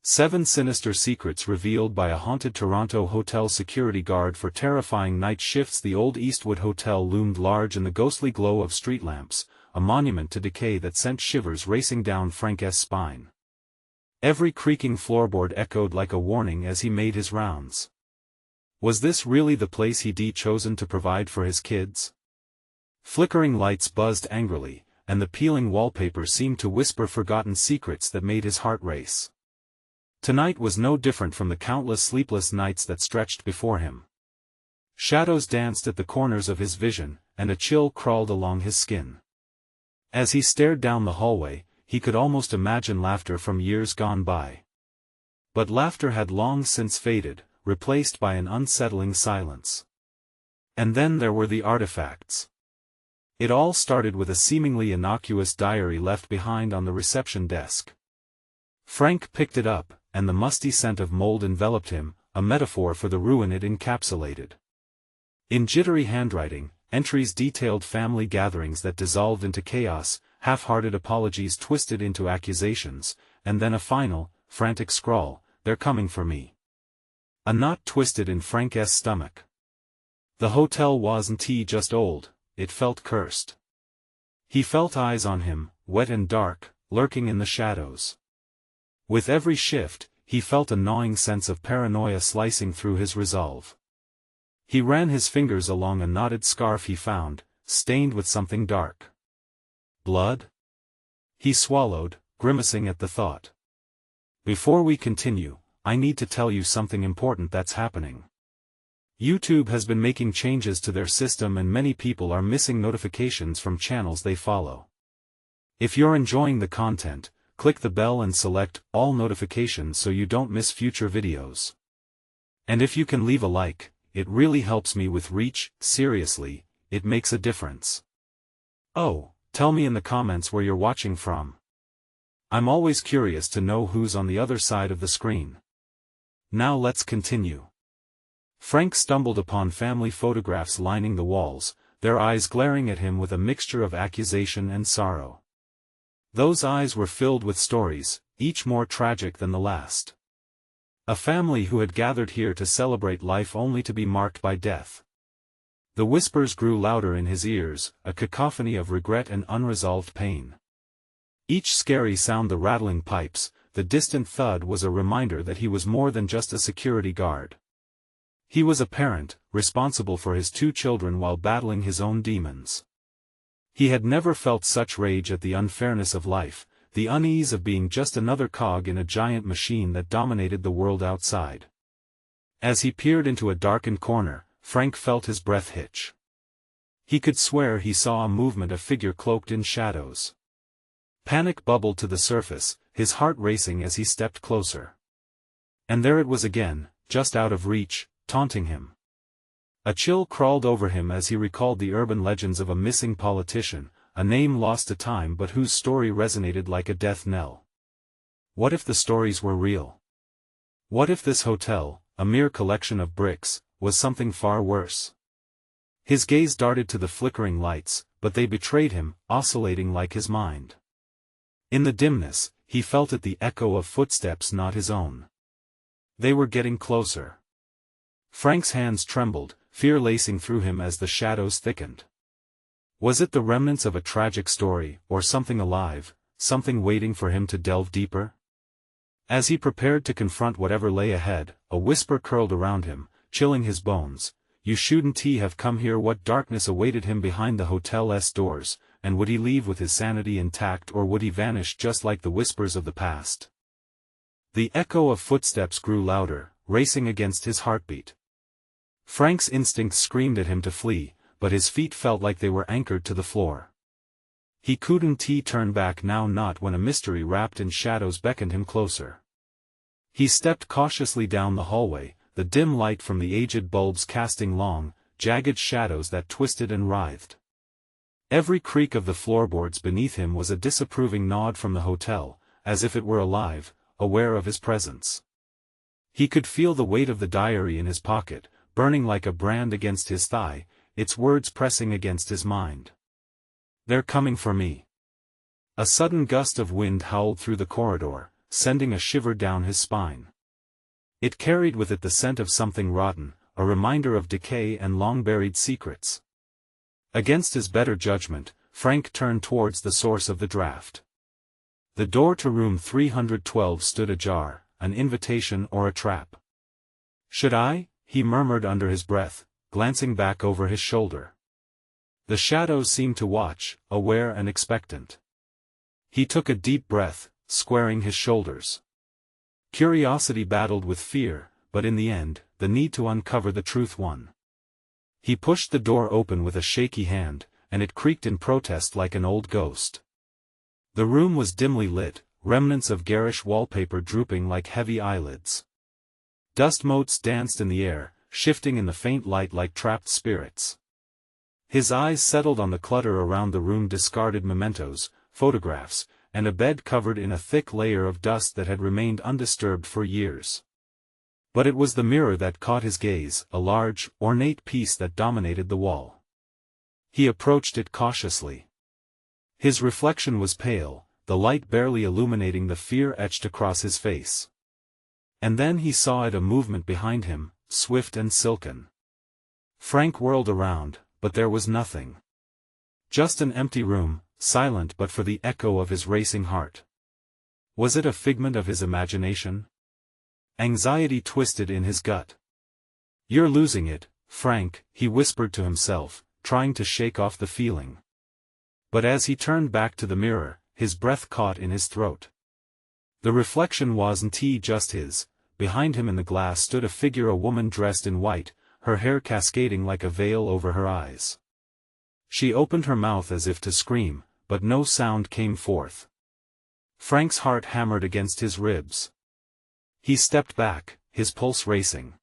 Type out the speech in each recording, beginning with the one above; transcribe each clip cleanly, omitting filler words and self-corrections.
7 Sinister Secrets Revealed by a Haunted Toronto Hotel Security Guard. For terrifying night shifts, the old Eastwood Hotel loomed large in the ghostly glow of street lamps, a monument to decay that sent shivers racing down Frank's spine. Every creaking floorboard echoed like a warning as he made his rounds. Was this really the place he'd chosen to provide for his kids? Flickering lights buzzed angrily, and the peeling wallpaper seemed to whisper forgotten secrets that made his heart race. Tonight was no different from the countless sleepless nights that stretched before him. Shadows danced at the corners of his vision, and a chill crawled along his skin. As he stared down the hallway, he could almost imagine laughter from years gone by. But laughter had long since faded, replaced by an unsettling silence. And then there were the artifacts. It all started with a seemingly innocuous diary left behind on the reception desk. Frank picked it up, and the musty scent of mold enveloped him, a metaphor for the ruin it encapsulated. In jittery handwriting, entries detailed family gatherings that dissolved into chaos, half-hearted apologies twisted into accusations, and then a final, frantic scrawl, "They're coming for me." A knot twisted in Frank's stomach. The hotel wasn't just old, it felt cursed. He felt eyes on him, wet and dark, lurking in the shadows. With every shift, he felt a gnawing sense of paranoia slicing through his resolve. He ran his fingers along a knotted scarf he found, stained with something dark. Blood? He swallowed, grimacing at the thought. Before we continue, I need to tell you something important that's happening. YouTube has been making changes to their system and many people are missing notifications from channels they follow. If you're enjoying the content, click the bell and select all notifications so you don't miss future videos. And if you can leave a like, it really helps me with reach. Seriously, it makes a difference. Oh, tell me in the comments where you're watching from. I'm always curious to know who's on the other side of the screen. Now let's continue. Frank stumbled upon family photographs lining the walls, their eyes glaring at him with a mixture of accusation and sorrow. Those eyes were filled with stories, each more tragic than the last. A family who had gathered here to celebrate life only to be marked by death. The whispers grew louder in his ears, a cacophony of regret and unresolved pain. Each scary sound, the rattling pipes, the distant thud, was a reminder that he was more than just a security guard. He was a parent, responsible for his 2 children while battling his own demons. He had never felt such rage at the unfairness of life, the unease of being just another cog in a giant machine that dominated the world outside. As he peered into a darkened corner, Frank felt his breath hitch. He could swear he saw a movement, a figure cloaked in shadows. Panic bubbled to the surface, his heart racing as he stepped closer. And there it was again, just out of reach, taunting him. A chill crawled over him as he recalled the urban legends of a missing politician, a name lost to time but whose story resonated like a death knell. What if the stories were real? What if this hotel, a mere collection of bricks, was something far worse? His gaze darted to the flickering lights, but they betrayed him, oscillating like his mind. In the dimness, he felt it, the echo of footsteps not his own. They were getting closer. Frank's hands trembled, fear lacing through him as the shadows thickened. Was it the remnants of a tragic story, or something alive, something waiting for him to delve deeper? As he prepared to confront whatever lay ahead, a whisper curled around him, chilling his bones. You shouldn't have come here. What darkness awaited him behind the hotel's doors, and would he leave with his sanity intact, or would he vanish just like the whispers of the past? The echo of footsteps grew louder, racing against his heartbeat. Frank's instincts screamed at him to flee, but his feet felt like they were anchored to the floor. He couldn't turn back now, not when a mystery wrapped in shadows beckoned him closer. He stepped cautiously down the hallway, the dim light from the aged bulbs casting long, jagged shadows that twisted and writhed. Every creak of the floorboards beneath him was a disapproving nod from the hotel, as if it were alive, aware of his presence. He could feel the weight of the diary in his pocket, burning like a brand against his thigh, its words pressing against his mind. They're coming for me. A sudden gust of wind howled through the corridor, sending a shiver down his spine. It carried with it the scent of something rotten, a reminder of decay and long-buried secrets. Against his better judgment, Frank turned towards the source of the draft. The door to room 312 stood ajar, an invitation or a trap. "Should I?" he murmured under his breath, glancing back over his shoulder. The shadows seemed to watch, aware and expectant. He took a deep breath, squaring his shoulders. Curiosity battled with fear, but in the end, the need to uncover the truth won. He pushed the door open with a shaky hand, and it creaked in protest like an old ghost. The room was dimly lit, remnants of garish wallpaper drooping like heavy eyelids. Dust motes danced in the air, shifting in the faint light like trapped spirits. His eyes settled on the clutter around the room, discarded mementos, photographs, and a bed covered in a thick layer of dust that had remained undisturbed for years. But it was the mirror that caught his gaze, a large, ornate piece that dominated the wall. He approached it cautiously. His reflection was pale, the light barely illuminating the fear etched across his face. And then he saw it, a movement behind him, swift and silken. Frank whirled around, but there was nothing. Just an empty room, silent but for the echo of his racing heart. Was it a figment of his imagination? Anxiety twisted in his gut. "You're losing it, Frank," he whispered to himself, trying to shake off the feeling. But as he turned back to the mirror, his breath caught in his throat. The reflection wasn't just his. Behind him in the glass stood a figure, a woman dressed in white, her hair cascading like a veil over her eyes. She opened her mouth as if to scream, but no sound came forth. Frank's heart hammered against his ribs. He stepped back, his pulse racing.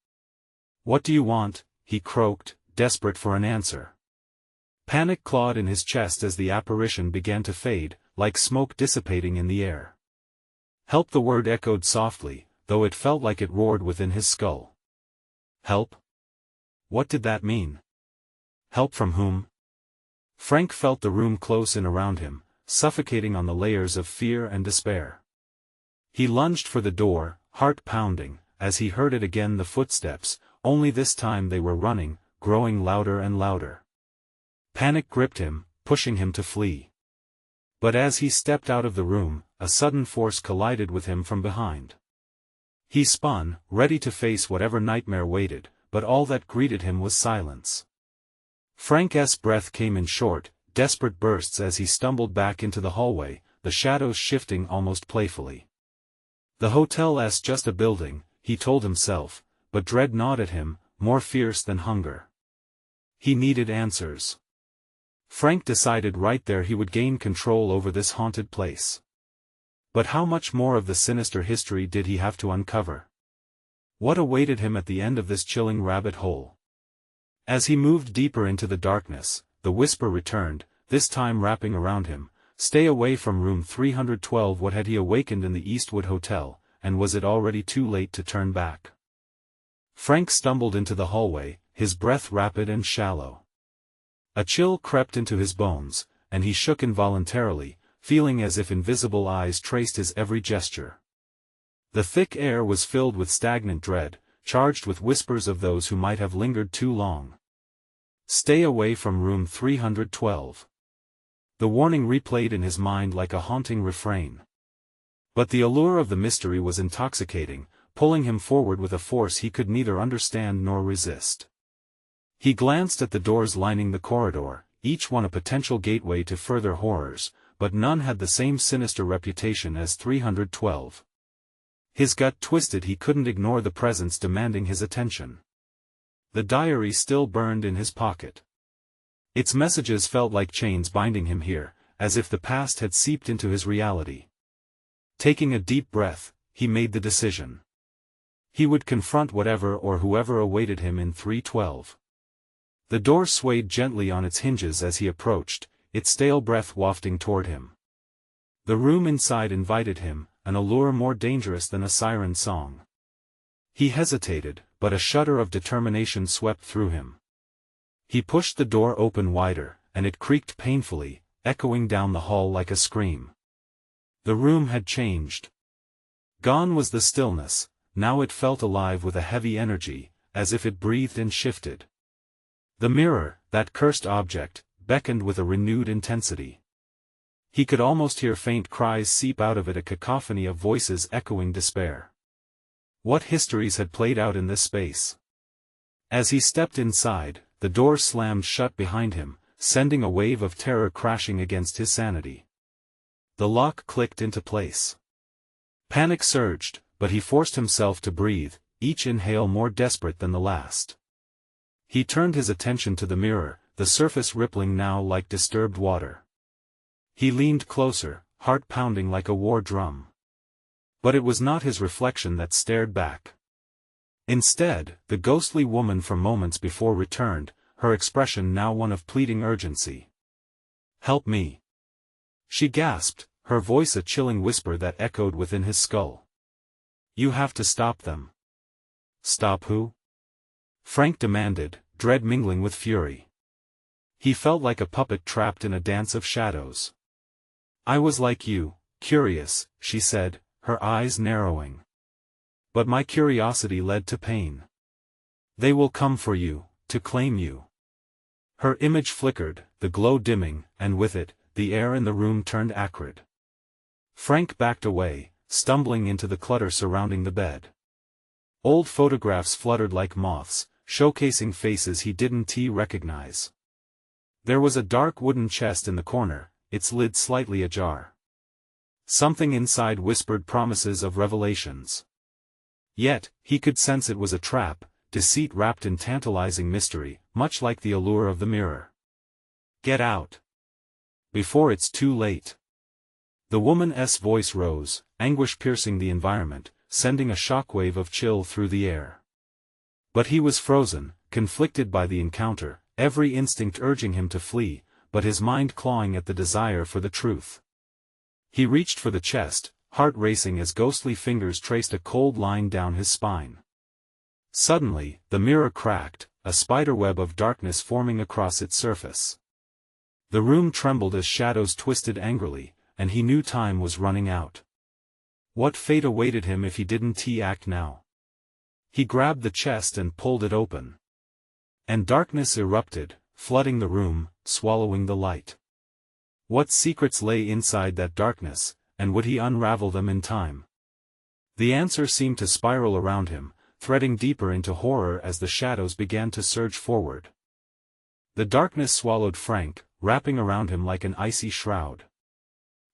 "What do you want?" he croaked, desperate for an answer. Panic clawed in his chest as the apparition began to fade, like smoke dissipating in the air. "Help!" the word echoed softly, though it felt like it roared within his skull. Help? What did that mean? Help from whom? Frank felt the room close in around him, suffocating on the layers of fear and despair. He lunged for the door, heart pounding, as he heard it again, the footsteps, only this time they were running, growing louder and louder. Panic gripped him, pushing him to flee. But as he stepped out of the room, a sudden force collided with him from behind. He spun, ready to face whatever nightmare waited, but all that greeted him was silence. Frank's breath came in short, desperate bursts as he stumbled back into the hallway, the shadows shifting almost playfully. The hotel's just a building, he told himself, but dread gnawed at him, more fierce than hunger. He needed answers. Frank decided right there he would gain control over this haunted place. But how much more of the sinister history did he have to uncover? What awaited him at the end of this chilling rabbit hole? As he moved deeper into the darkness, the whisper returned, this time wrapping around him, "Stay away from room 312." What had he awakened in the Eastwood Hotel, and was it already too late to turn back? Frank stumbled into the hallway, his breath rapid and shallow. A chill crept into his bones, and he shook involuntarily, feeling as if invisible eyes traced his every gesture. The thick air was filled with stagnant dread, charged with whispers of those who might have lingered too long. Stay away from room 312. The warning replayed in his mind like a haunting refrain. But the allure of the mystery was intoxicating, pulling him forward with a force he could neither understand nor resist. He glanced at the doors lining the corridor, each one a potential gateway to further horrors, but none had the same sinister reputation as 312. His gut twisted, he couldn't ignore the presence demanding his attention. The diary still burned in his pocket. Its messages felt like chains binding him here, as if the past had seeped into his reality. Taking a deep breath, he made the decision. He would confront whatever or whoever awaited him in 312. The door swayed gently on its hinges as he approached, its stale breath wafting toward him. The room inside invited him, an allure more dangerous than a siren song. He hesitated, but a shudder of determination swept through him. He pushed the door open wider, and it creaked painfully, echoing down the hall like a scream. The room had changed. Gone was the stillness, now it felt alive with a heavy energy, as if it breathed and shifted. The mirror, that cursed object, beckoned with a renewed intensity. He could almost hear faint cries seep out of it, a cacophony of voices echoing despair. What histories had played out in this space? As he stepped inside, the door slammed shut behind him, sending a wave of terror crashing against his sanity. The lock clicked into place. Panic surged, but he forced himself to breathe, each inhale more desperate than the last. He turned his attention to the mirror, the surface rippling now like disturbed water. He leaned closer, heart pounding like a war drum. But it was not his reflection that stared back. Instead, the ghostly woman from moments before returned, her expression now one of pleading urgency. "Help me!" she gasped, her voice a chilling whisper that echoed within his skull. "You have to stop them." "Stop who?" Frank demanded, dread mingling with fury. He felt like a puppet trapped in a dance of shadows. "I was like you, curious," she said, her eyes narrowing. "But my curiosity led to pain. They will come for you, to claim you." Her image flickered, the glow dimming, and with it, the air in the room turned acrid. Frank backed away, stumbling into the clutter surrounding the bed. Old photographs fluttered like moths, showcasing faces he didn't recognize. There was a dark wooden chest in the corner, its lid slightly ajar. Something inside whispered promises of revelations. Yet, he could sense it was a trap, deceit wrapped in tantalizing mystery, much like the allure of the mirror. "Get out! Before it's too late." The woman's voice rose, anguish piercing the environment, sending a shockwave of chill through the air. But he was frozen, conflicted by the encounter, every instinct urging him to flee, but his mind clawing at the desire for the truth. He reached for the chest, heart racing as ghostly fingers traced a cold line down his spine. Suddenly, the mirror cracked, a spiderweb of darkness forming across its surface. The room trembled as shadows twisted angrily, and he knew time was running out. What fate awaited him if he didn't act now? He grabbed the chest and pulled it open. And darkness erupted, flooding the room, swallowing the light. What secrets lay inside that darkness, and would he unravel them in time? The answer seemed to spiral around him, threading deeper into horror as the shadows began to surge forward. The darkness swallowed Frank, wrapping around him like an icy shroud.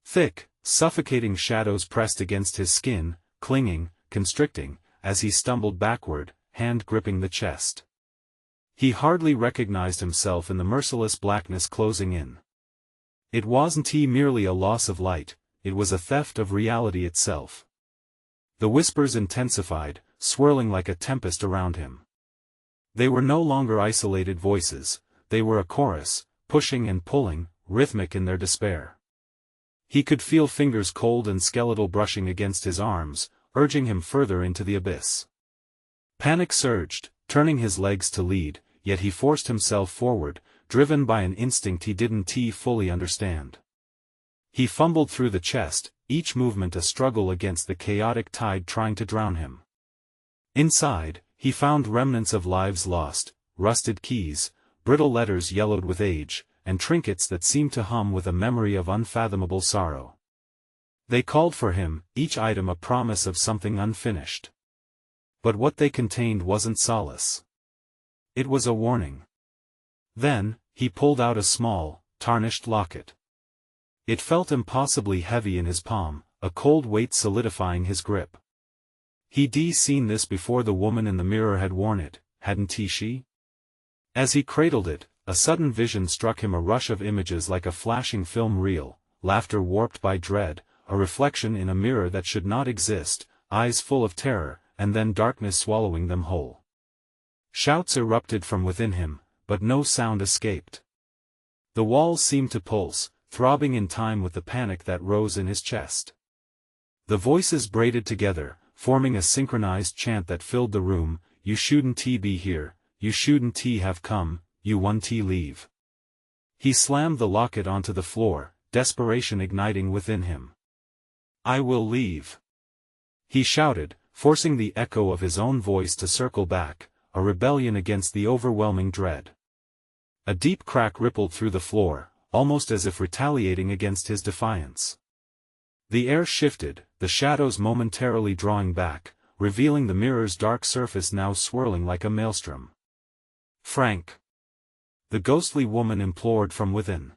Thick, suffocating shadows pressed against his skin, clinging, constricting, as he stumbled backward, hand gripping the chest. He hardly recognized himself in the merciless blackness closing in. It wasn't merely a loss of light, it was a theft of reality itself. The whispers intensified, swirling like a tempest around him. They were no longer isolated voices, they were a chorus, pushing and pulling, rhythmic in their despair. He could feel fingers cold and skeletal brushing against his arms, urging him further into the abyss. Panic surged, turning his legs to lead, yet he forced himself forward, driven by an instinct he didn't fully understand. He fumbled through the chest, each movement a struggle against the chaotic tide trying to drown him. Inside, he found remnants of lives lost, rusted keys, brittle letters yellowed with age, and trinkets that seemed to hum with a memory of unfathomable sorrow. They called for him, each item a promise of something unfinished. But what they contained wasn't solace. It was a warning. Then, he pulled out a small, tarnished locket. It felt impossibly heavy in his palm, a cold weight solidifying his grip. He'd seen this before the woman in the mirror had worn it, hadn't she? As he cradled it, a sudden vision struck him, a rush of images like a flashing film reel, laughter warped by dread, a reflection in a mirror that should not exist, eyes full of terror, and then darkness swallowing them whole. Shouts erupted from within him, but no sound escaped. The walls seemed to pulse, throbbing in time with the panic that rose in his chest. The voices braided together, forming a synchronized chant that filled the room: "You shouldn't be here, you shouldn't have come, you won't leave." He slammed the locket onto the floor, desperation igniting within him. "I will leave. He shouted, forcing the echo of his own voice to circle back, a rebellion against the overwhelming dread. A deep crack rippled through the floor, almost as if retaliating against his defiance. The air shifted, the shadows momentarily drawing back, revealing the mirror's dark surface now swirling like a maelstrom. "Frank!" the ghostly woman implored from within.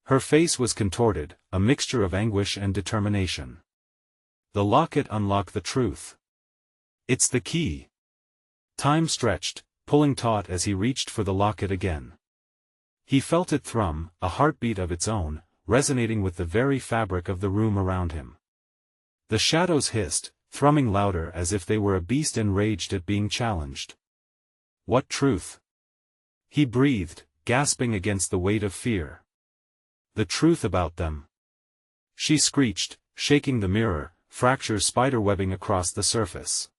Her face was contorted, a mixture of anguish and determination. The locket unlocked the truth. "It's the key." Time stretched, pulling taut as he reached for the locket again. He felt it thrum, a heartbeat of its own, resonating with the very fabric of the room around him. The shadows hissed, thrumming louder as if they were a beast enraged at being challenged. "What truth?" he breathed, gasping against the weight of fear. "The truth about them," she screeched, shaking the mirror, fractures spiderwebbing across the surface.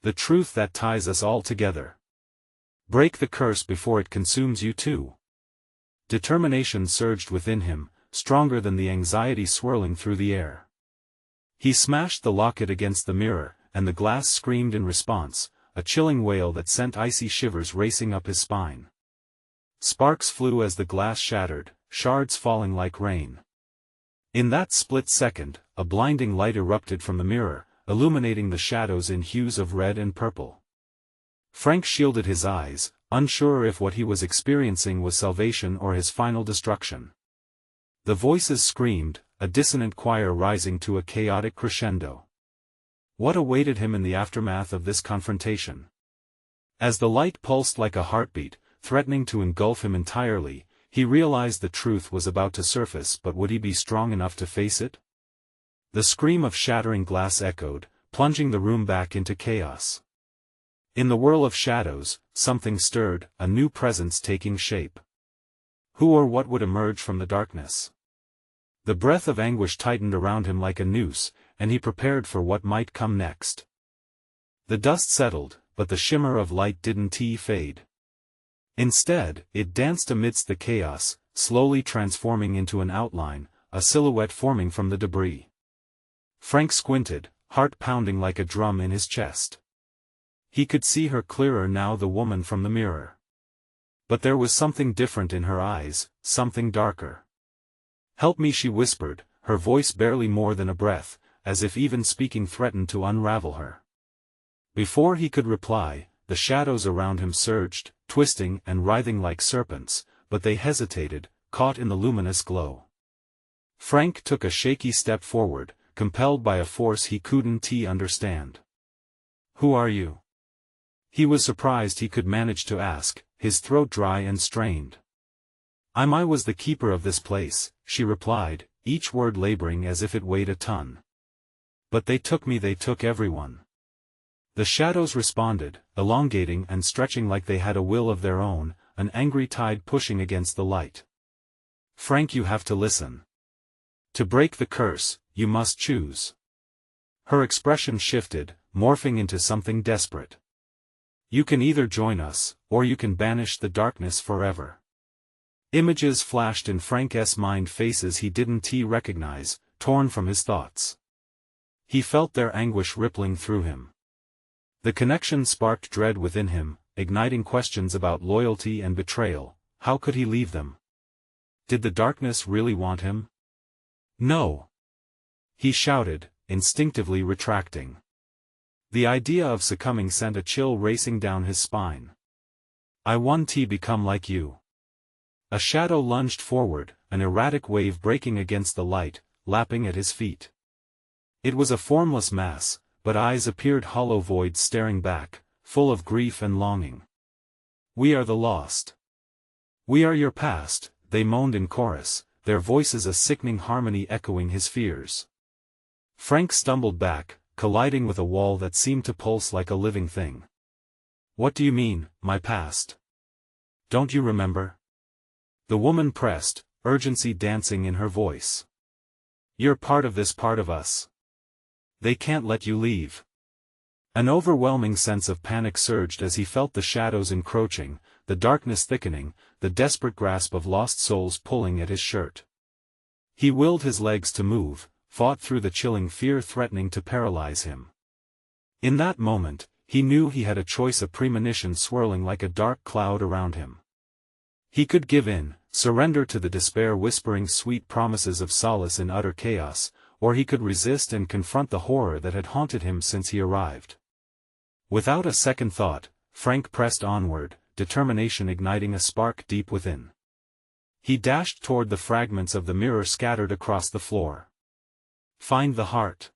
"The truth that ties us all together. Break the curse before it consumes you too." Determination surged within him, stronger than the anxiety swirling through the air. He smashed the locket against the mirror, and the glass screamed in response, a chilling wail that sent icy shivers racing up his spine. Sparks flew as the glass shattered, shards falling like rain. In that split second, a blinding light erupted from the mirror, illuminating the shadows in hues of red and purple. Frank shielded his eyes, unsure if what he was experiencing was salvation or his final destruction. The voices screamed, a dissonant choir rising to a chaotic crescendo. What awaited him in the aftermath of this confrontation? As the light pulsed like a heartbeat, threatening to engulf him entirely, he realized the truth was about to surface, but would he be strong enough to face it? The scream of shattering glass echoed, plunging the room back into chaos. In the whirl of shadows, something stirred, a new presence taking shape. Who or what would emerge from the darkness? The breath of anguish tightened around him like a noose, and he prepared for what might come next. The dust settled, but the shimmer of light didn't fade. Instead, it danced amidst the chaos, slowly transforming into an outline, a silhouette forming from the debris. Frank squinted, heart pounding like a drum in his chest. He could see her clearer now, the woman from the mirror. But there was something different in her eyes, something darker. "Help me," she whispered, her voice barely more than a breath, as if even speaking threatened to unravel her. Before he could reply, the shadows around him surged, twisting and writhing like serpents, but they hesitated, caught in the luminous glow. Frank took a shaky step forward, compelled by a force he couldn't understand. "Who are you?" He was surprised he could manage to ask, his throat dry and strained. I was the keeper of this place," she replied, each word laboring as if it weighed a ton. "But they took me, they took everyone." The shadows responded, elongating and stretching like they had a will of their own, an angry tide pushing against the light. "Frank, you have to listen. To break the curse, you must choose." Her expression shifted, morphing into something desperate. "You can either join us, or you can banish the darkness forever." Images flashed in Frank's mind, faces he didn't recognize, torn from his thoughts. He felt their anguish rippling through him. The connection sparked dread within him, igniting questions about loyalty and betrayal. How could he leave them? Did the darkness really want him? "No!" he shouted, instinctively retracting. The idea of succumbing sent a chill racing down his spine. "I want to become like you." A shadow lunged forward, an erratic wave breaking against the light, lapping at his feet. It was a formless mass, but eyes appeared, hollow voids staring back, full of grief and longing. "We are the lost. We are your past," they moaned in chorus, their voices a sickening harmony echoing his fears. Frank stumbled back, colliding with a wall that seemed to pulse like a living thing. "What do you mean, my past? Don't you remember?" The woman pressed, urgency dancing in her voice. "You're part of this part of us. They can't let you leave." An overwhelming sense of panic surged as he felt the shadows encroaching, the darkness thickening, the desperate grasp of lost souls pulling at his shirt. He willed his legs to move, fought through the chilling fear threatening to paralyze him. In that moment, he knew he had a choice, a premonition swirling like a dark cloud around him. He could give in, surrender to the despair whispering sweet promises of solace in utter chaos, or he could resist and confront the horror that had haunted him since he arrived. Without a second thought, Frank pressed onward, determination igniting a spark deep within. He dashed toward the fragments of the mirror scattered across the floor. "Find the heart!"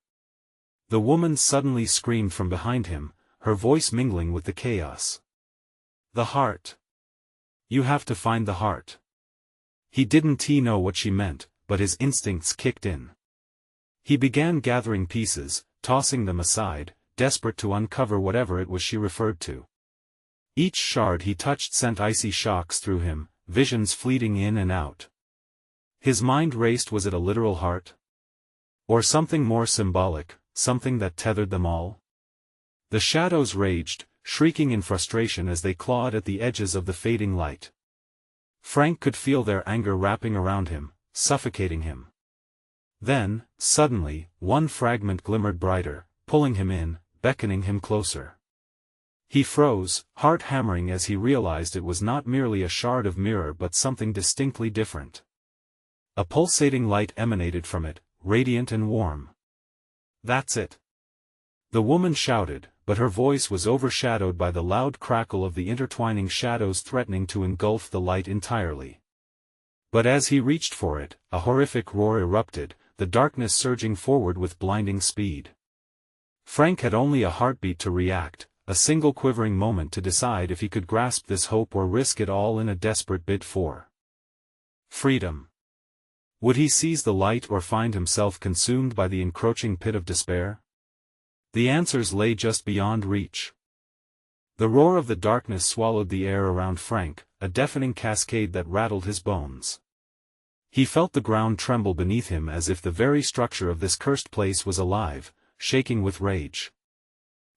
The woman suddenly screamed from behind him, her voice mingling with the chaos. "The heart! You have to find the heart!" He didn't know what she meant, but his instincts kicked in. He began gathering pieces, tossing them aside, desperate to uncover whatever it was she referred to. Each shard he touched sent icy shocks through him, visions fleeting in and out. His mind raced. Was it a literal heart? Or something more symbolic, something that tethered them all? The shadows raged, shrieking in frustration as they clawed at the edges of the fading light. Frank could feel their anger wrapping around him, suffocating him. Then, suddenly, one fragment glimmered brighter, pulling him in, beckoning him closer. He froze, heart hammering as he realized it was not merely a shard of mirror but something distinctly different. A pulsating light emanated from it, radiant and warm. "That's it!" The woman shouted, but her voice was overshadowed by the loud crackle of the intertwining shadows threatening to engulf the light entirely. But as he reached for it, a horrific roar erupted, the darkness surging forward with blinding speed. Frank had only a heartbeat to react, a single quivering moment to decide if he could grasp this hope or risk it all in a desperate bid for freedom. Would he seize the light or find himself consumed by the encroaching pit of despair? The answers lay just beyond reach. The roar of the darkness swallowed the air around Frank, a deafening cascade that rattled his bones. He felt the ground tremble beneath him as if the very structure of this cursed place was alive, shaking with rage.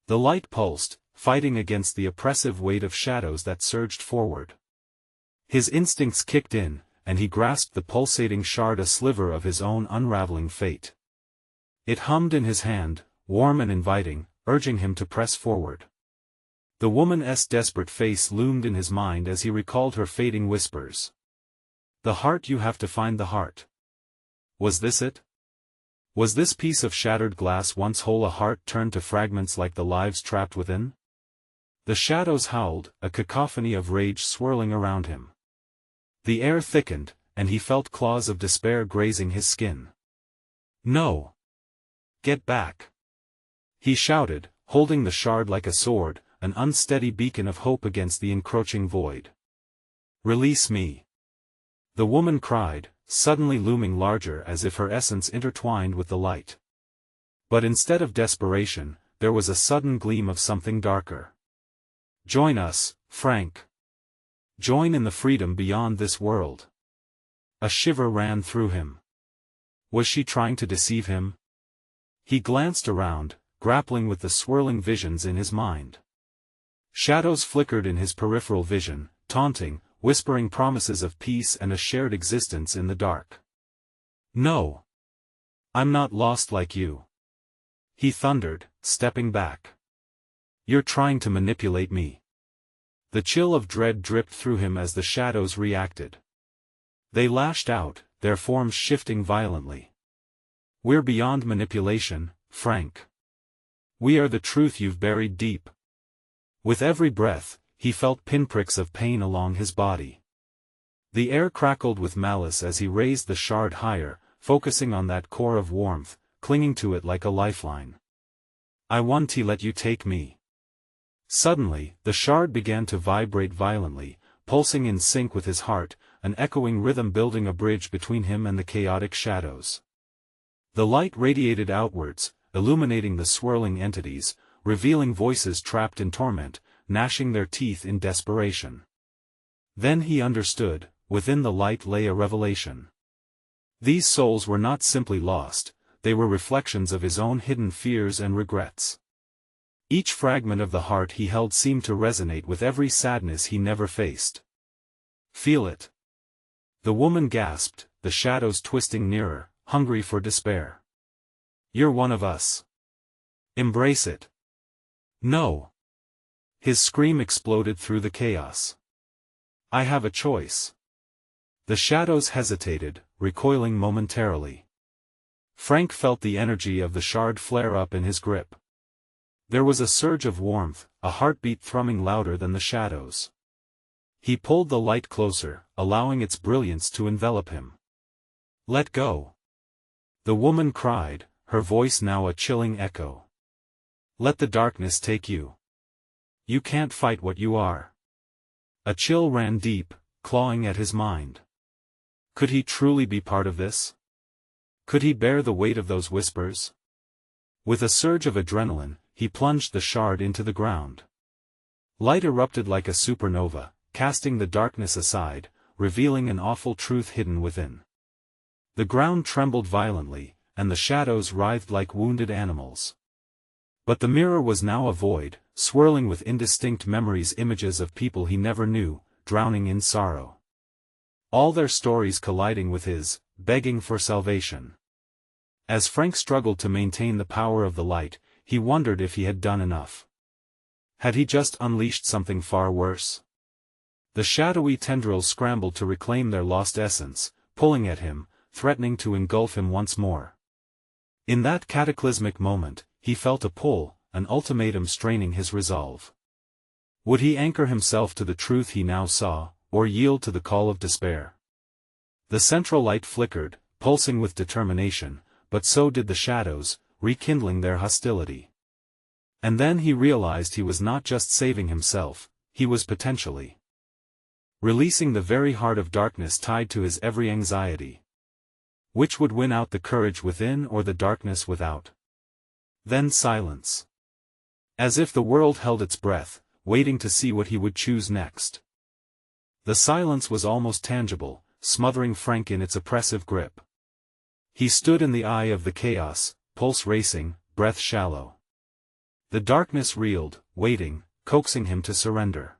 The light pulsed, fighting against the oppressive weight of shadows that surged forward. His instincts kicked in, and he grasped the pulsating shard, a sliver of his own unraveling fate. It hummed in his hand, warm and inviting, urging him to press forward. The woman's desperate face loomed in his mind as he recalled her fading whispers. "The heart, you have to find the heart." Was this it? Was this piece of shattered glass once whole, a heart turned to fragments like the lives trapped within? The shadows howled, a cacophony of rage swirling around him. The air thickened, and he felt claws of despair grazing his skin. "No! Get back!" he shouted, holding the shard like a sword, an unsteady beacon of hope against the encroaching void. "Release me!" the woman cried, suddenly looming larger as if her essence intertwined with the light. But instead of desperation, there was a sudden gleam of something darker. "Join us, Frank. Join in the freedom beyond this world." A shiver ran through him. Was she trying to deceive him? He glanced around, grappling with the swirling visions in his mind. Shadows flickered in his peripheral vision, taunting, whispering promises of peace and a shared existence in the dark. "No! I'm not lost like you," he thundered, stepping back. "You're trying to manipulate me." The chill of dread dripped through him as the shadows reacted. They lashed out, their forms shifting violently. "We're beyond manipulation, Frank. We are the truth you've buried deep." With every breath, he felt pinpricks of pain along his body. The air crackled with malice as he raised the shard higher, focusing on that core of warmth, clinging to it like a lifeline. "I want to let you take me." Suddenly, the shard began to vibrate violently, pulsing in sync with his heart, an echoing rhythm building a bridge between him and the chaotic shadows. The light radiated outwards, illuminating the swirling entities, revealing voices trapped in torment, gnashing their teeth in desperation. Then he understood, within the light lay a revelation. These souls were not simply lost, they were reflections of his own hidden fears and regrets. Each fragment of the heart he held seemed to resonate with every sadness he never faced. "Feel it!" the woman gasped, the shadows twisting nearer, hungry for despair. You're one of us. Embrace it. No. His scream exploded through the chaos. I have a choice. The shadows hesitated, recoiling momentarily. Frank felt the energy of the shard flare up in his grip. There was a surge of warmth, a heartbeat thrumming louder than the shadows. He pulled the light closer, allowing its brilliance to envelop him. Let go. The woman cried, her voice now a chilling echo. Let the darkness take you. You can't fight what you are. A chill ran deep, clawing at his mind. Could he truly be part of this? Could he bear the weight of those whispers? With a surge of adrenaline, he plunged the shard into the ground. Light erupted like a supernova, casting the darkness aside, revealing an awful truth hidden within. The ground trembled violently, and the shadows writhed like wounded animals. But the mirror was now a void, swirling with indistinct memories, images of people he never knew, drowning in sorrow. All their stories colliding with his, begging for salvation. As Frank struggled to maintain the power of the light, he wondered if he had done enough. Had he just unleashed something far worse? The shadowy tendrils scrambled to reclaim their lost essence, pulling at him, threatening to engulf him once more. In that cataclysmic moment, he felt a pull, an ultimatum straining his resolve. Would he anchor himself to the truth he now saw, or yield to the call of despair? The central light flickered, pulsing with determination, but so did the shadows, rekindling their hostility. And then he realized he was not just saving himself, he was potentially releasing the very heart of darkness tied to his every anxiety. Which would win out, the courage within or the darkness without? Then silence. As if the world held its breath, waiting to see what he would choose next. The silence was almost tangible, smothering Frank in its oppressive grip. He stood in the eye of the chaos, pulse racing, breath shallow. The darkness reeled, waiting, coaxing him to surrender.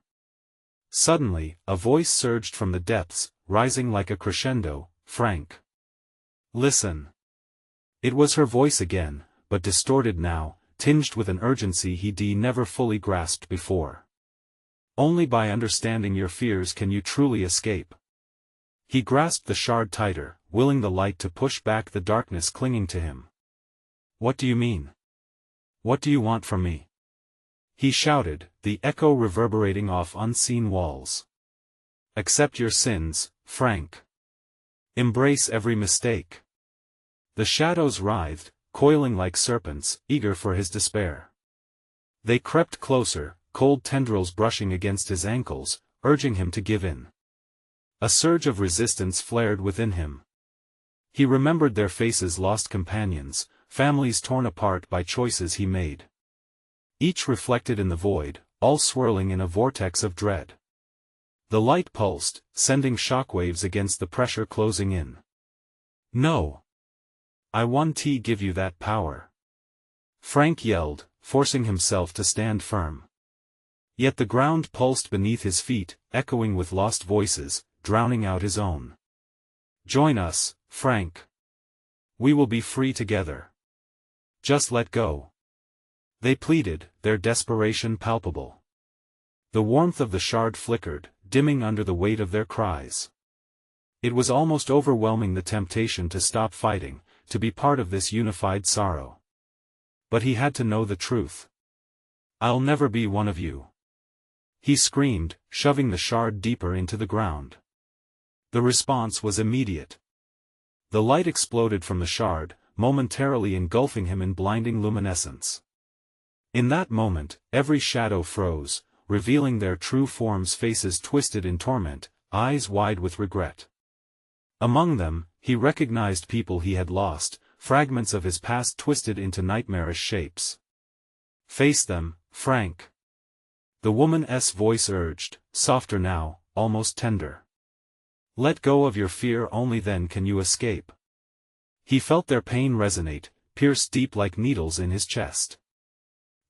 Suddenly, a voice surged from the depths, rising like a crescendo. Frank. Listen. It was her voice again, but distorted now, tinged with an urgency he'd never fully grasped before. Only by understanding your fears can you truly escape. He grasped the shard tighter, willing the light to push back the darkness clinging to him. What do you mean? What do you want from me? He shouted, the echo reverberating off unseen walls. Accept your sins, Frank. Embrace every mistake. The shadows writhed, coiling like serpents, eager for his despair. They crept closer, cold tendrils brushing against his ankles, urging him to give in. A surge of resistance flared within him. He remembered their faces, lost companions, families torn apart by choices he made. Each reflected in the void, all swirling in a vortex of dread. The light pulsed, sending shockwaves against the pressure closing in. No. I won't give you that power. Frank yelled, forcing himself to stand firm. Yet the ground pulsed beneath his feet, echoing with lost voices, drowning out his own. Join us, Frank. We will be free together. Just let go. They pleaded, their desperation palpable. The warmth of the shard flickered, dimming under the weight of their cries. It was almost overwhelming, the temptation to stop fighting, to be part of this unified sorrow. But he had to know the truth. I'll never be one of you. He screamed, shoving the shard deeper into the ground. The response was immediate. The light exploded from the shard, momentarily engulfing him in blinding luminescence. In that moment, every shadow froze, revealing their true forms, faces twisted in torment, eyes wide with regret. Among them, he recognized people he had lost, fragments of his past twisted into nightmarish shapes. Face them, Frank. The woman's voice urged, softer now, almost tender. Let go of your fear, only then can you escape. He felt their pain resonate, pierce deep like needles in his chest.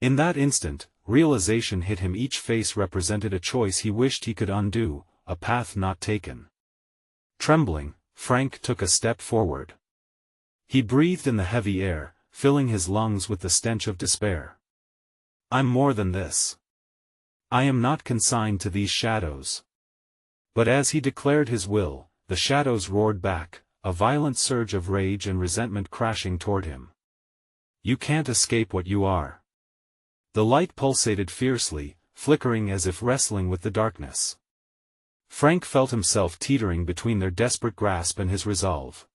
In that instant, realization hit him. Each face represented a choice he wished he could undo, a path not taken. Trembling, Frank took a step forward. He breathed in the heavy air, filling his lungs with the stench of despair. I'm more than this. I am not consigned to these shadows. But as he declared his will, the shadows roared back, a violent surge of rage and resentment crashing toward him. You can't escape what you are. The light pulsated fiercely, flickering as if wrestling with the darkness. Frank felt himself teetering between their desperate grasp and his resolve.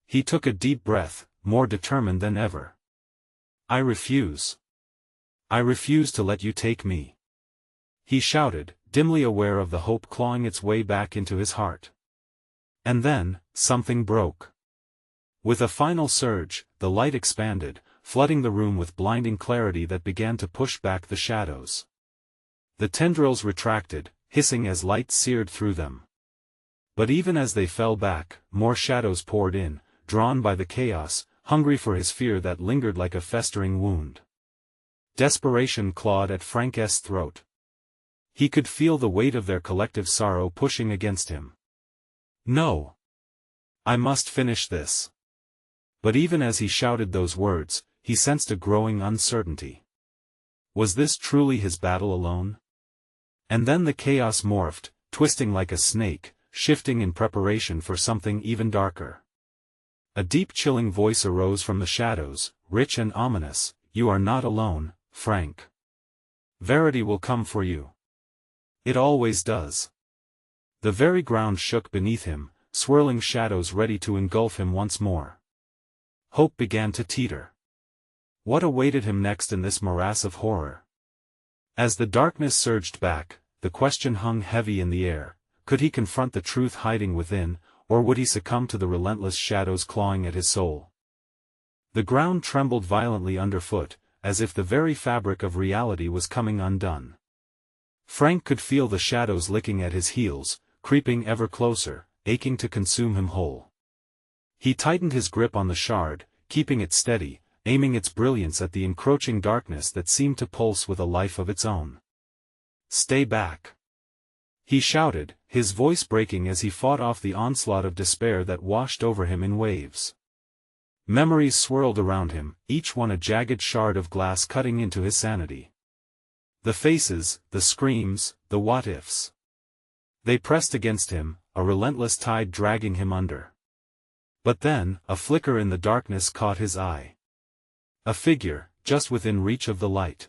He took a deep breath, more determined than ever. I refuse. I refuse to let you take me. He shouted, dimly aware of the hope clawing its way back into his heart. And then, something broke. With a final surge, the light expanded, flooding the room with blinding clarity that began to push back the shadows. The tendrils retracted, hissing as light seared through them. But even as they fell back, more shadows poured in, drawn by the chaos, hungry for his fear that lingered like a festering wound. Desperation clawed at Frank's throat. He could feel the weight of their collective sorrow pushing against him. No! I must finish this. But even as he shouted those words, he sensed a growing uncertainty. Was this truly his battle alone? And then the chaos morphed, twisting like a snake, shifting in preparation for something even darker. A deep chilling voice arose from the shadows, rich and ominous. You are not alone, Frank. Verity will come for you. It always does. The very ground shook beneath him, swirling shadows ready to engulf him once more. Hope began to teeter. What awaited him next in this morass of horror? As the darkness surged back, the question hung heavy in the air. Could he confront the truth hiding within, or would he succumb to the relentless shadows clawing at his soul? The ground trembled violently underfoot, as if the very fabric of reality was coming undone. Frank could feel the shadows licking at his heels, creeping ever closer, aching to consume him whole. He tightened his grip on the shard, keeping it steady, aiming its brilliance at the encroaching darkness that seemed to pulse with a life of its own. Stay back! He shouted, his voice breaking as he fought off the onslaught of despair that washed over him in waves. Memories swirled around him, each one a jagged shard of glass cutting into his sanity. The faces, the screams, the what-ifs. They pressed against him, a relentless tide dragging him under. But then, a flicker in the darkness caught his eye. A figure, just within reach of the light.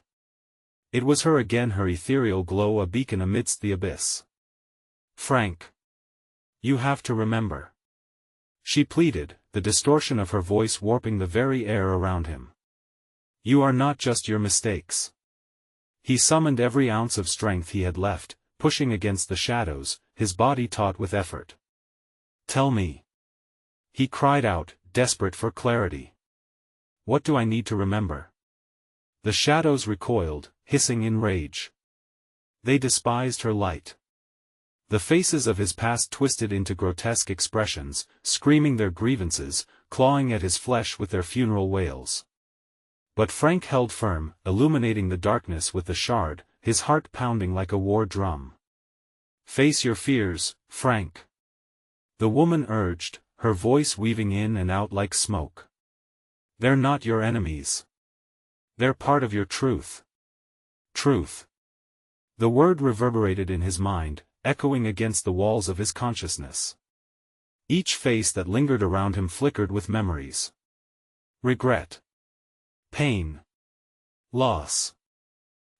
It was her again, her ethereal glow a beacon amidst the abyss. Frank! You have to remember. She pleaded, the distortion of her voice warping the very air around him. You are not just your mistakes. He summoned every ounce of strength he had left, pushing against the shadows, his body taut with effort. Tell me. He cried out, desperate for clarity. What do I need to remember? The shadows recoiled, hissing in rage. They despised her light. The faces of his past twisted into grotesque expressions, screaming their grievances, clawing at his flesh with their funeral wails. But Frank held firm, illuminating the darkness with the shard, his heart pounding like a war drum. Face your fears, Frank. The woman urged, her voice weaving in and out like smoke. They're not your enemies. They're part of your truth. Truth. The word reverberated in his mind, echoing against the walls of his consciousness. Each face that lingered around him flickered with memories. Regret. Pain. Loss.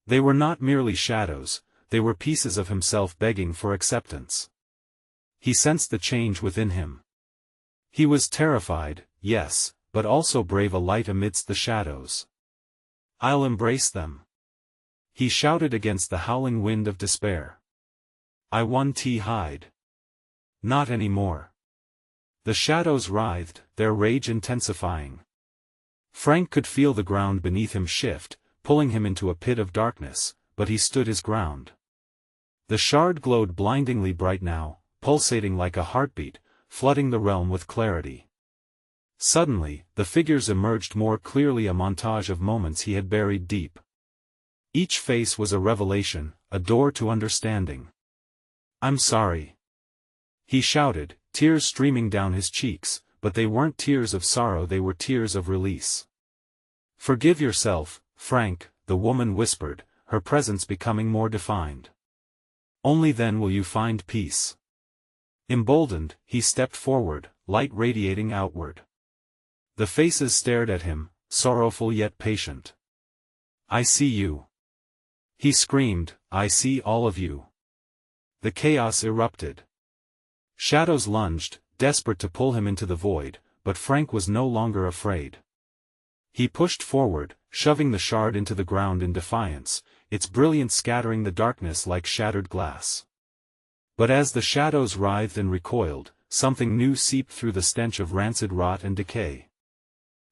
They were not merely shadows, they were pieces of himself begging for acceptance. He sensed the change within him. He was terrified, yes, but also brave, a light amidst the shadows. I'll embrace them. He shouted against the howling wind of despair. I won't hide. Not anymore. The shadows writhed, their rage intensifying. Frank could feel the ground beneath him shift, pulling him into a pit of darkness, but he stood his ground. The shard glowed blindingly bright now, pulsating like a heartbeat, flooding the realm with clarity. Suddenly, the figures emerged more clearly, a montage of moments he had buried deep. Each face was a revelation, a door to understanding. I'm sorry. He shouted, tears streaming down his cheeks, but they weren't tears of sorrow, they were tears of release. Forgive yourself, Frank, the woman whispered, her presence becoming more defined. Only then will you find peace. Emboldened, he stepped forward, light radiating outward. The faces stared at him, sorrowful yet patient. I see you. He screamed, I see all of you. The chaos erupted. Shadows lunged, desperate to pull him into the void, but Frank was no longer afraid. He pushed forward, shoving the shard into the ground in defiance, its brilliance scattering the darkness like shattered glass. But as the shadows writhed and recoiled, something new seeped through the stench of rancid rot and decay.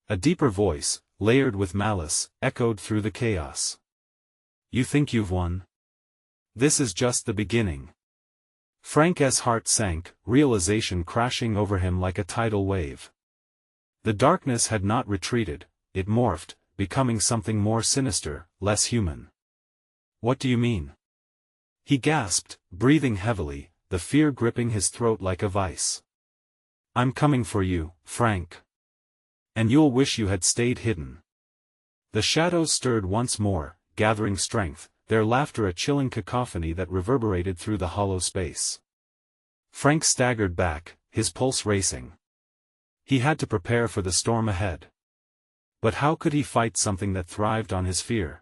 A deeper voice, layered with malice, echoed through the chaos. You think you've won? This is just the beginning. Frank's heart sank, realization crashing over him like a tidal wave. The darkness had not retreated, it morphed, becoming something more sinister, less human. What do you mean? He gasped, breathing heavily, the fear gripping his throat like a vice. I'm coming for you, Frank. And you'll wish you had stayed hidden. The shadows stirred once more, gathering strength, their laughter a chilling cacophony that reverberated through the hollow space. Frank staggered back, his pulse racing. He had to prepare for the storm ahead. But how could he fight something that thrived on his fear?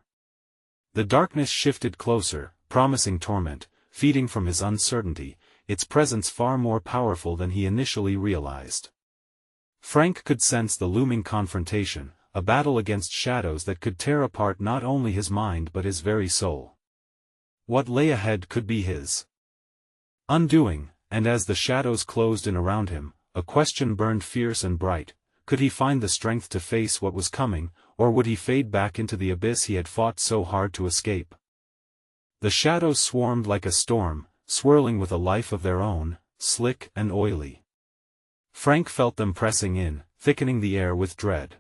The darkness shifted closer, promising torment, feeding from his uncertainty, its presence far more powerful than he initially realized. Frank could sense the looming confrontation, a battle against shadows that could tear apart not only his mind but his very soul. What lay ahead could be his undoing, and as the shadows closed in around him, a question burned fierce and bright: could he find the strength to face what was coming, or would he fade back into the abyss he had fought so hard to escape? The shadows swarmed like a storm, swirling with a life of their own, slick and oily. Frank felt them pressing in, thickening the air with dread.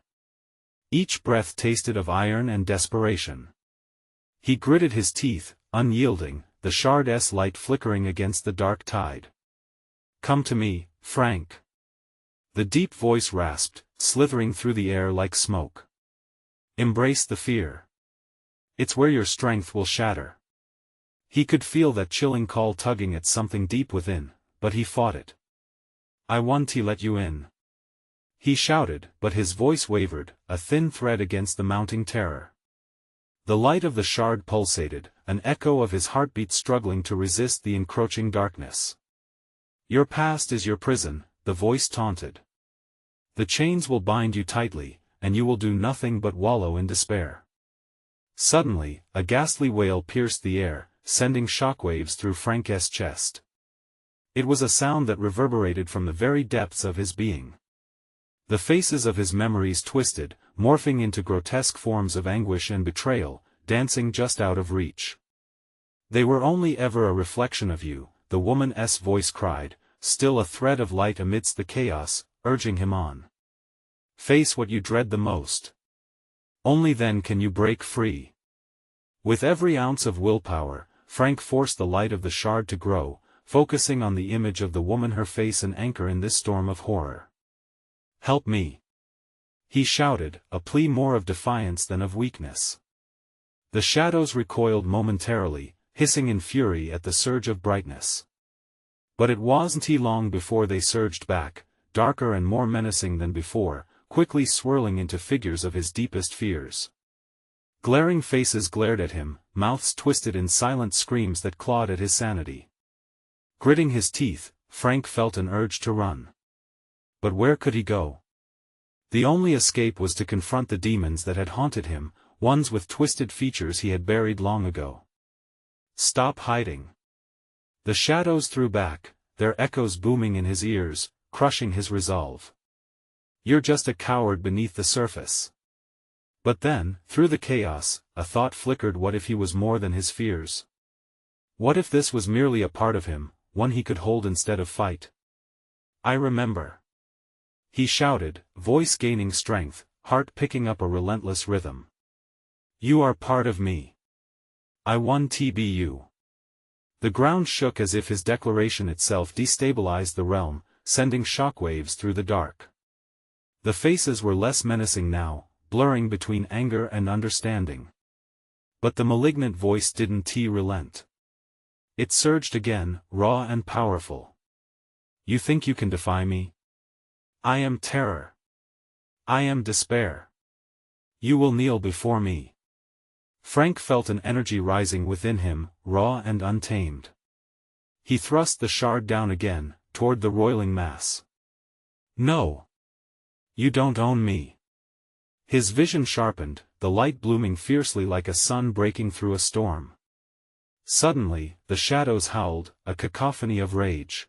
Each breath tasted of iron and desperation. He gritted his teeth, unyielding, the shard's light flickering against the dark tide. Come to me, Frank. The deep voice rasped, slithering through the air like smoke. Embrace the fear. It's where your strength will shatter. He could feel that chilling call tugging at something deep within, but he fought it. I want to let you in. He shouted, but his voice wavered, a thin thread against the mounting terror. The light of the shard pulsated, an echo of his heartbeat struggling to resist the encroaching darkness. Your past is your prison, the voice taunted. The chains will bind you tightly, and you will do nothing but wallow in despair. Suddenly, a ghastly wail pierced the air, sending shockwaves through Frank's chest. It was a sound that reverberated from the very depths of his being. The faces of his memories twisted, morphing into grotesque forms of anguish and betrayal, dancing just out of reach. They were only ever a reflection of you, the woman's voice cried, still a thread of light amidst the chaos, urging him on. Face what you dread the most. Only then can you break free. With every ounce of willpower, Frank forced the light of the shard to grow, focusing on the image of the woman, her face an anchor in this storm of horror. Help me. He shouted, a plea more of defiance than of weakness. The shadows recoiled momentarily, hissing in fury at the surge of brightness. But it wasn't long before they surged back, darker and more menacing than before, quickly swirling into figures of his deepest fears. Glaring faces glared at him, mouths twisted in silent screams that clawed at his sanity. Gritting his teeth, Frank felt an urge to run. But where could he go? The only escape was to confront the demons that had haunted him, ones with twisted features he had buried long ago. Stop hiding. The shadows threw back, their echoes booming in his ears, crushing his resolve. You're just a coward beneath the surface. But then, through the chaos, a thought flickered: what if he was more than his fears? What if this was merely a part of him, one he could hold instead of fight? I remember. He shouted, voice gaining strength, heart picking up a relentless rhythm. You are part of me. I want to be you. The ground shook as if his declaration itself destabilized the realm, sending shockwaves through the dark. The faces were less menacing now, blurring between anger and understanding. But the malignant voice didn't relent. It surged again, raw and powerful. You think you can defy me? I am terror. I am despair. You will kneel before me. Frank felt an energy rising within him, raw and untamed. He thrust the shard down again, toward the roiling mass. No. You don't own me. His vision sharpened, the light blooming fiercely like a sun breaking through a storm. Suddenly, the shadows howled, a cacophony of rage.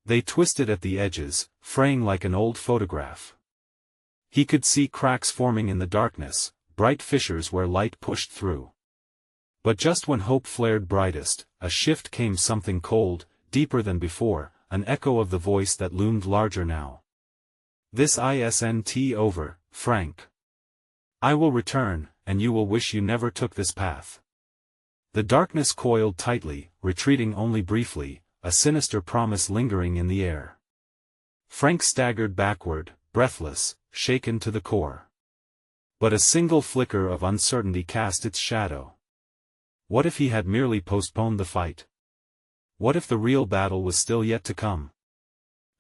They twisted at the edges, fraying like an old photograph. He could see cracks forming in the darkness, bright fissures where light pushed through. But just when hope flared brightest, a shift came, something cold, deeper than before, an echo of the voice that loomed larger now. This isn't over, Frank. I will return, and you will wish you never took this path. The darkness coiled tightly, retreating only briefly, a sinister promise lingering in the air. Frank staggered backward, breathless, shaken to the core. But a single flicker of uncertainty cast its shadow. What if he had merely postponed the fight? What if the real battle was still yet to come?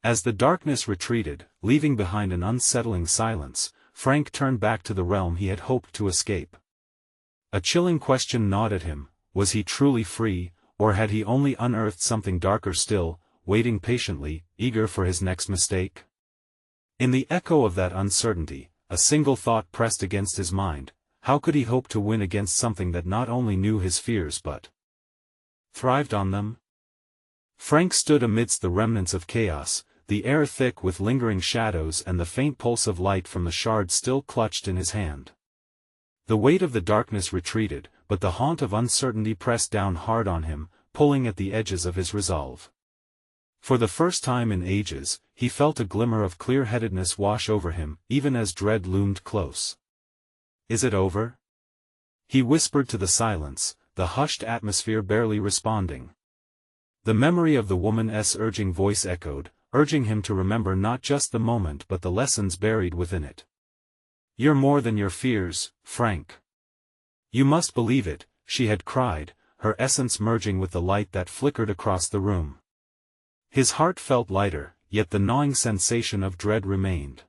As the darkness retreated, leaving behind an unsettling silence, Frank turned back to the realm he had hoped to escape. A chilling question gnawed at him: was he truly free, or had he only unearthed something darker still, waiting patiently, eager for his next mistake? In the echo of that uncertainty, a single thought pressed against his mind: how could he hope to win against something that not only knew his fears but thrived on them? Frank stood amidst the remnants of chaos, the air thick with lingering shadows and the faint pulse of light from the shard still clutched in his hand. The weight of the darkness retreated, but the haunt of uncertainty pressed down hard on him, pulling at the edges of his resolve. For the first time in ages, he felt a glimmer of clear-headedness wash over him, even as dread loomed close. Is it over? He whispered to the silence, the hushed atmosphere barely responding. The memory of the woman's urging voice echoed, urging him to remember not just the moment but the lessons buried within it. You're more than your fears, Frank. You must believe it, she had cried, her essence merging with the light that flickered across the room. His heart felt lighter, yet the gnawing sensation of dread remained.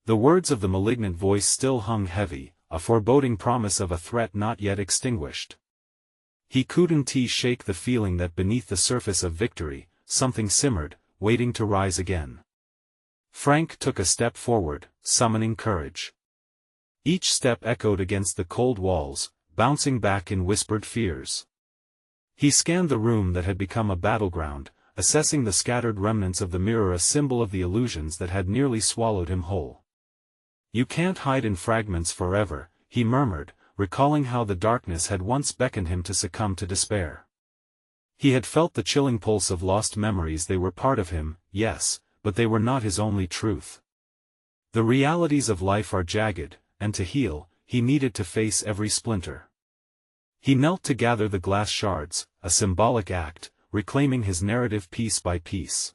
The words of the malignant voice still hung heavy, a foreboding promise of a threat not yet extinguished. He couldn't shake the feeling that beneath the surface of victory, something simmered, waiting to rise again. Frank took a step forward, summoning courage. Each step echoed against the cold walls, bouncing back in whispered fears. He scanned the room that had become a battleground, assessing the scattered remnants of the mirror, a symbol of the illusions that had nearly swallowed him whole. You can't hide in fragments forever, he murmured, recalling how the darkness had once beckoned him to succumb to despair. He had felt the chilling pulse of lost memories. They were part of him, yes, but they were not his only truth. The realities of life are jagged, and to heal, he needed to face every splinter. He knelt to gather the glass shards, a symbolic act, reclaiming his narrative piece by piece.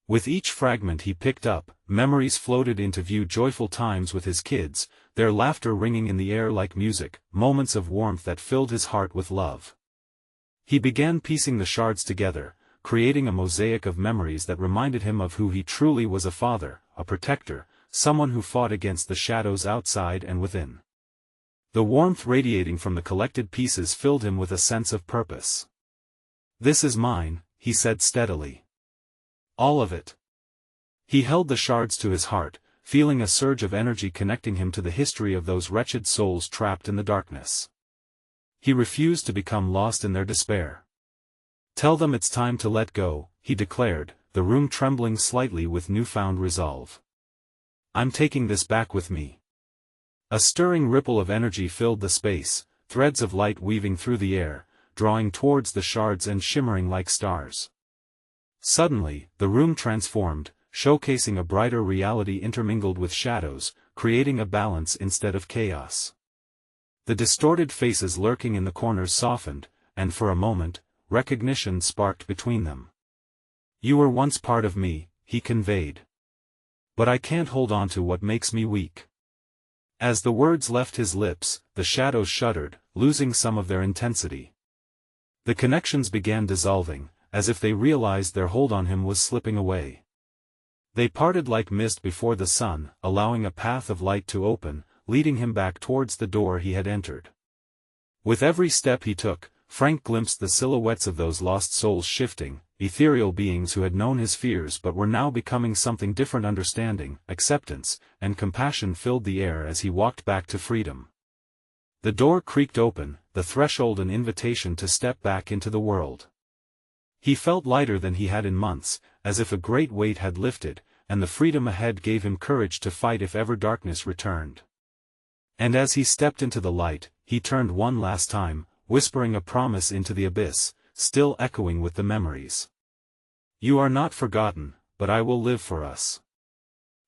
With each fragment he picked up, memories floated into view: joyful times with his kids, their laughter ringing in the air like music, moments of warmth that filled his heart with love. He began piecing the shards together, creating a mosaic of memories that reminded him of who he truly was: a father, a protector, someone who fought against the shadows outside and within. The warmth radiating from the collected pieces filled him with a sense of purpose. This is mine, he said steadily. All of it. He held the shards to his heart, feeling a surge of energy connecting him to the history of those wretched souls trapped in the darkness. He refused to become lost in their despair. Tell them it's time to let go, he declared, the room trembling slightly with newfound resolve. I'm taking this back with me. A stirring ripple of energy filled the space, threads of light weaving through the air, drawing towards the shards and shimmering like stars. Suddenly, the room transformed, showcasing a brighter reality intermingled with shadows, creating a balance instead of chaos. The distorted faces lurking in the corners softened, and for a moment, recognition sparked between them. You were once part of me, he conveyed. But I can't hold on to what makes me weak. As the words left his lips, the shadows shuddered, losing some of their intensity. The connections began dissolving, as if they realized their hold on him was slipping away. They parted like mist before the sun, allowing a path of light to open, leading him back towards the door he had entered. With every step he took, Frank glimpsed the silhouettes of those lost souls shifting, ethereal beings who had known his fears but were now becoming something different. Understanding, acceptance, and compassion filled the air as he walked back to freedom. The door creaked open, the threshold an invitation to step back into the world. He felt lighter than he had in months, as if a great weight had lifted, and the freedom ahead gave him courage to fight if ever darkness returned. And as he stepped into the light, he turned one last time, whispering a promise into the abyss, still echoing with the memories. "You are not forgotten, but I will live for us."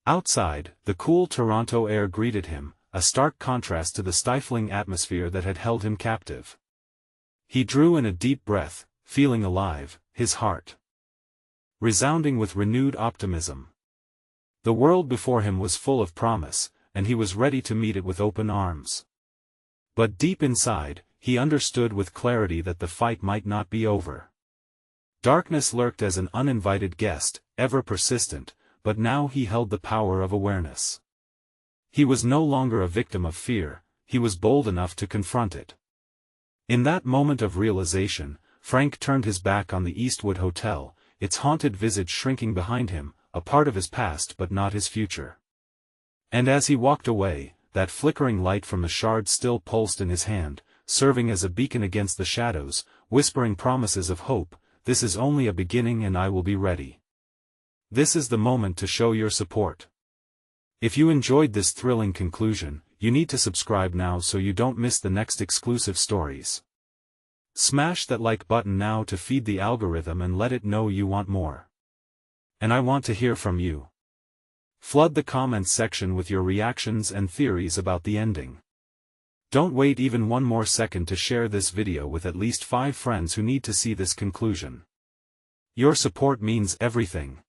Outside, the cool Toronto air greeted him, a stark contrast to the stifling atmosphere that had held him captive. He drew in a deep breath, feeling alive, his heart resounding with renewed optimism. The world before him was full of promise, and he was ready to meet it with open arms. But deep inside, he understood with clarity that the fight might not be over. Darkness lurked as an uninvited guest, ever persistent, but now he held the power of awareness. He was no longer a victim of fear, he was bold enough to confront it. In that moment of realization, Frank turned his back on the Eastwood Hotel, its haunted visage shrinking behind him, a part of his past but not his future. And as he walked away, that flickering light from the shard still pulsed in his hand, serving as a beacon against the shadows, whispering promises of hope. "This is only a beginning and I will be ready. This is the moment to show your support." If you enjoyed this thrilling conclusion, you need to subscribe now so you don't miss the next exclusive stories. Smash that like button now to feed the algorithm and let it know you want more. And I want to hear from you. Flood the comments section with your reactions and theories about the ending. Don't wait even one more second to share this video with at least 5 friends who need to see this conclusion. Your support means everything.